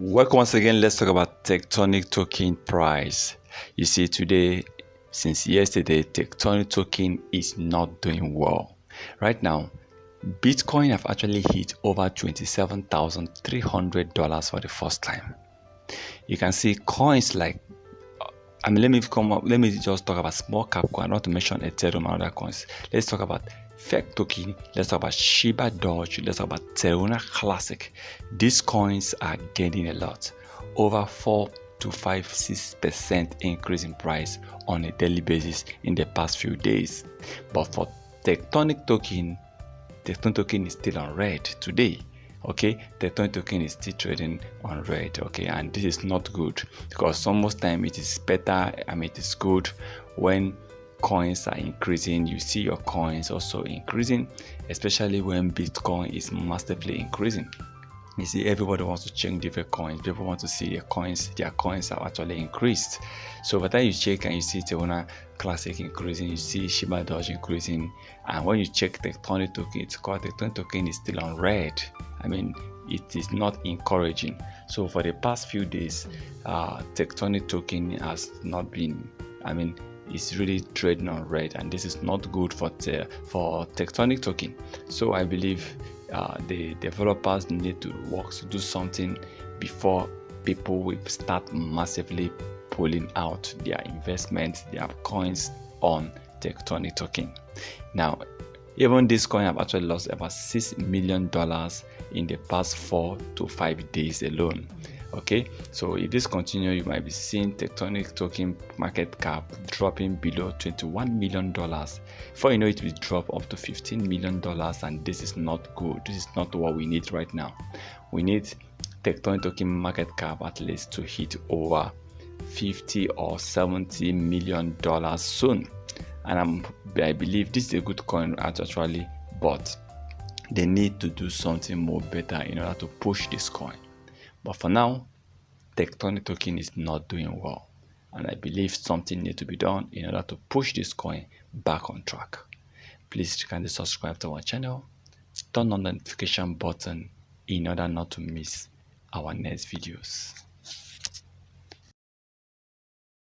Welcome once again. Let's talk about Tectonic token price. You see, today, since yesterday, Tectonic token is not doing well. Right now, Bitcoin have actually hit over $27,300 for the first time. You can see coins like, let me just talk about small cap coin, not to mention Ethereum and other coins. Let's talk about Fake token, let's talk about Shiba Doge, let's talk about Teruna Classic. These coins are gaining a lot, over 4 to 6% increase in price on a daily basis in the past few days. But for Tectonic token is still on red today. Okay, Tectonic token is still trading on red. Okay, and this is not good because most time it is better. It is good when coins are increasing. You see your coins also increasing, especially when Bitcoin is massively increasing. You see, everybody wants to check different coins. People want to see their coins are actually increased. So by the time you check and you see Teruna Classic increasing, you see Shiba Doge increasing, and when you check Tectonic token, it's called Tectonic token is still on red. It is not encouraging. So for the past few days, Tectonic token has not been, it's really trading on red, and this is not good for Tectonic token. So I believe the developers need to work to do something before people will start massively pulling out their investments, their coins on Tectonic token. Now, even this coin have actually lost about $6 million in the past 4 to 5 days alone. Okay, so if this continues, you might be seeing Tectonic token market cap dropping below $21 million. Before you know it will drop up to $15 million, and this is not good. This is not what we need right now. We need Tectonic token market cap at least to hit over $50 or $70 million soon. And I believe this is a good coin actually, but they need to do something more better in order to push this coin. But for now, Tectonic token is not doing well, and I believe something needs to be done in order to push this coin back on track. Please kindly subscribe to our channel, turn on the notification button in order not to miss our next videos.